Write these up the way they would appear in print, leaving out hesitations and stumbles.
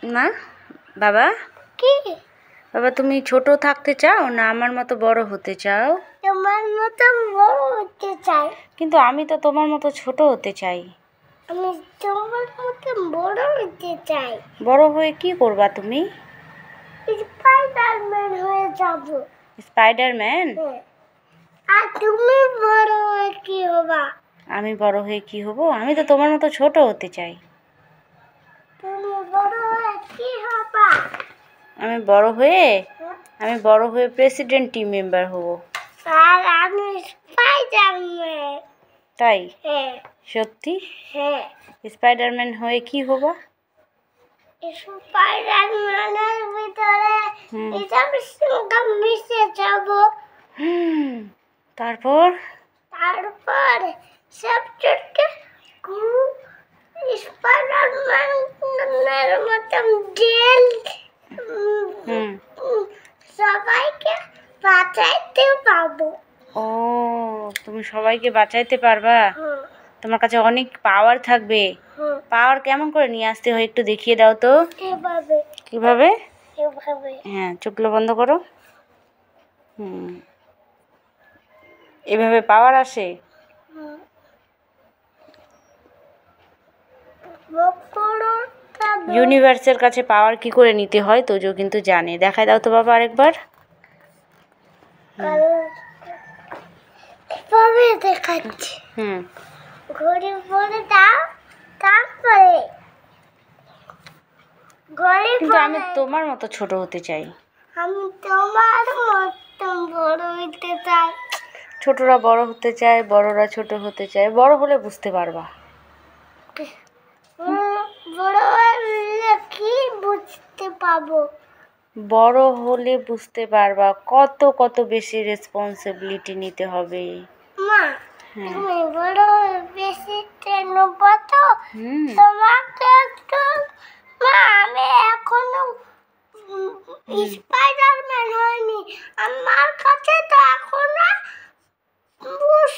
না বাবা, কি বাবা তুমি ছোট থাকতে চাও না আমার মতো বড় হতে চাও? তোমার মতো বড় হতে চাই। কিন্তু আমি তো তোমার মতো ছোট হতে চাই। আমি তোমার মতো বড় হতে চাই। বড় হয়ে কি করবা তুমি? স্পাইডারম্যান হয়ে যাব। স্পাইডারম্যান? আর তুমি বড় হয়ে কি হবা? আমি বড় হয়ে কি হব? আমি তো তোমার মতো ছোট হতে চাই। তুমি বড় হয়ে কি হবা? আমি বড় হয়ে প্রেসিডেন্ট টিম মেম্বার হব। আর আমি স্পাইডারম্যান। তাই? হ্যাঁ। সত্যি? হ্যাঁ। স্পাইডারম্যান হয়ে কি হবা? স্পাইডারম্যানের ভিতরে এসবের সঙ্গে মিশে যাব। তারপর সব ছোট্ট স্পাইডারম্যানের মতন জেল সবাইকে বাঁচাইতে পারবো। ও, তুমি সবাইকে বাঁচাইতে পারবা? তোমার কাছে অনেক পাওয়ার থাকবে। পাওয়ার কেমন করে নিয়ে আসতে হয় একটু দেখিয়ে দাও তো। কিভাবে? হ্যাঁ, চোখগুলো বন্ধ করো। এভাবে পাওয়ার আসে? ইউনিভার্সের কাছে পাওয়ার কি করে নিতে হয় তোজো কিন্তু জানে। দেখাই দাও তো বাবা আরেকবার। দেখাচ্ছি। ঘড়ি পরে দাও, তারপরে কিন্তু আমি তোমার মতো ছোট হতে চাই। আমি তোমার মতো বড় হতে চাই। ছোটরা বড় হতে চায়, বড়রা ছোট হতে চায়। বড় হলে বুঝতে পারবা। বড় হলে কি বুঝতে পাবো? বড় হলে বুঝতে পারবা কত কত বেশি রেসপন্সিবিলিটি নিতে হবে। মা, তুমি বড় বেশি নেব তো? তোমাকে একটু মা, আমি এখনো স্পাইডারম্যান হয়নি। আমার কাছে তো এখনো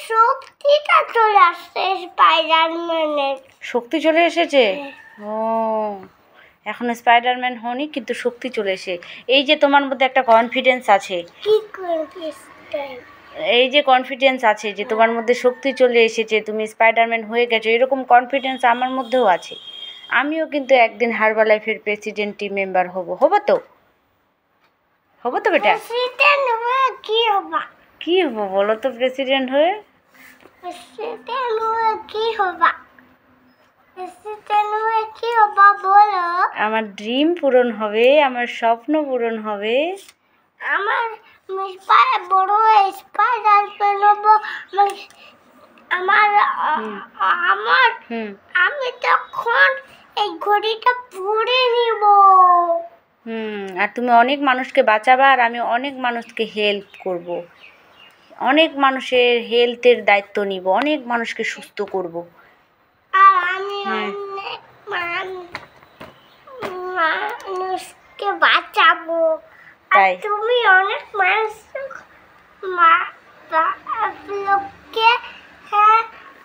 শক্তিটা চলে আসছে স্পাইডারম্যানের। শক্তি চলে এসেছে? ও, এখন স্পাইডারম্যান হনি কিন্তু শক্তি চলে এসে। এই যে তোমার মধ্যে একটা কনফিডেন্স আছে, কি কনফিডেন্স? এই যে কনফিডেন্স আছে যে তোমার মধ্যে শক্তি চলে এসেছে, তুমি স্পাইডারম্যান হয়ে গেছো, এরকম কনফিডেন্স আমার মধ্যেও আছে। আমিও কিন্তু একদিন হার্বালাইফের প্রেসিডেন্ট টিম মেম্বার হব তো? হব তো বেটা? প্রেসিডেন্ট হয়ে কি হবা? কি হব বলো তো প্রেসিডেন্ট হয়ে? প্রেসিডেন্ট হয়ে কি হবা? প্রেসিডেন্ট হয়ে কি হবা বলো? আমার ড্রিম পূরণ হবে, আমার স্বপ্ন পূরণ হবে। আমার বড় হয়ে স্পাইডারম্যান হব। আমি তখন এই ঘড়িটা পরে নিব। আর তুমি অনেক মানুষকে বাঁচাবা আর আমি অনেক মানুষকে হেল্প করব। অনেক মানুষের হেলথের দায়িত্ব নিব, অনেক মানুষকে সুস্থ করব। আর আমি অনেক মানুষকে বাঁচাবো। আর তুমি অনেক লোককে, হ্যাঁ,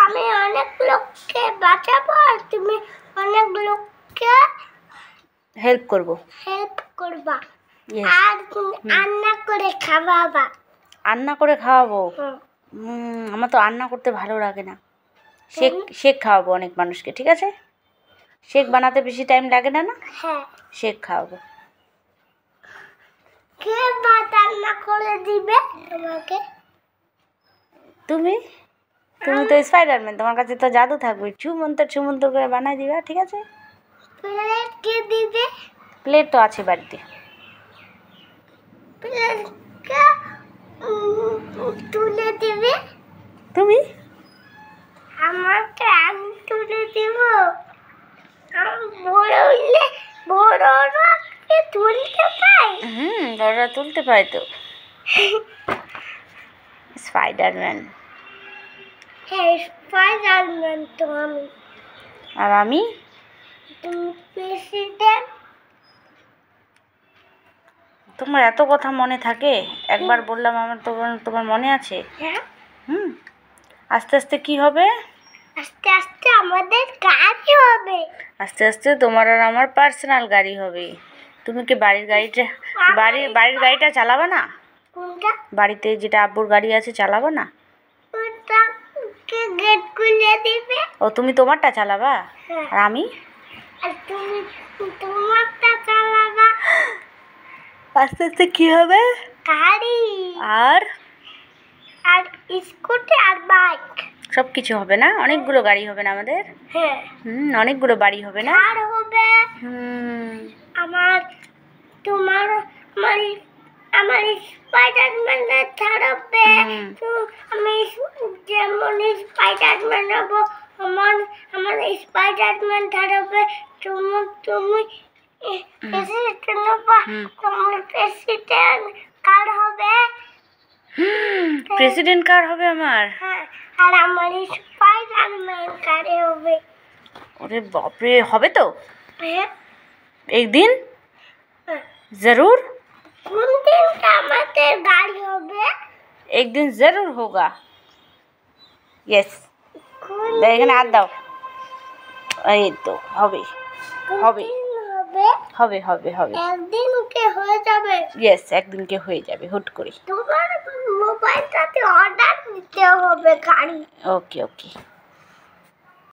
আমি অনেক লোককে বাঁচাবো আর তুমি অনেক লোককে হেল্প করবা। আর রান্না করে খাওয়াবা। রান্না করে খাওয়াবো? আমার তো রান্না করতে ভালো লাগে না। শেক খাওয়াবো অনেক মানুষকে, ঠিক আছে? শেক বানাতে বেশি টাইম লাগে না? হ্যাঁ, শেক খাওয়াবো। কে রান্না করে দিবে তোমাকে? তুমি তো স্পাইডারম্যান, তোমার কাছে তো জাদু থাকবে, ছুমন্তর করে বানাই দিবা, ঠিক আছে? প্লেট কে দিবে? প্লেট তো আছে বাড়িতে। প্লেট কে তুলে দিবে? তুমি? আমাকে আমি তুলে দিব? বড় হইলে বড়রা কে তুলতে পায়? বড়রা তুলতে পায় তো। স্পাইডারম্যান। হ্যাঁ, স্পাইডারম্যান তো আমি। আর আমি? তুমি প্রেসিডেন্ট। তোমার এত কথা মনে থাকে? একবার বললাম আমার, তোমার মনে আছে? হ্যাঁ। আস্তে আস্তে কি হবে? আস্তে আস্তে আমাদের গাড়ি হবে। আস্তে আস্তে তোমার আর আমার পার্সোনাল গাড়ি হবে। তুমি কি বাড়ির গাড়িটা চালাবা না? কোনটা? বাড়িতে যেটা আব্বুর গাড়ি আছে চালাবা না? ওটা কে গেট খুলে দিবে? ও তুমি তোমারটা চালাবা হ্যাঁ। আর আমি? আর তুমি তোমারটা চালাবা। আস্তে আস্তে কি হবে? গাড়ি আর আর স্কুটি আর বাইক। সব কিছু হবে না? অনেকগুলো গাড়ি হবে না আমাদের? হ্যাঁ। অনেকগুলো বাড়ি হবে না? আর হবে আমার তোমার আমার আমার স্পাইডারম্যানের ছাড়বে। তো আমি যেমন স্পাইডারম্যান হব, আমার স্পাইডারম্যান ছাড়বে। তুমি প্রেসিডেন্ট হবা, তোমার প্রেসিডেন্ট কার হবে? প্রেসিডেন্ট কার হবে আমার? হ্যাঁ, আর আমার স্পাইডারম্যান কারে হবে? ওরে বাপরে, হবে তো হ্যাঁ। একদিন হ্যাঁ। जरूर কোন দিনটা আমাদের গাড়ি হবে? एक दिन जरूर होगा। यस, কোন এখানে হাত দাও। এই তো হবে হবে দিন হবে? হবে হবে হবে একদিন কে হয়ে যাবে। ইয়েস, একদিনকে হয়ে যাবে হুট করে। তোমার মোবাইলটাতে অর্ডার দিতে হবে গাড়ি। ওকে ওকে।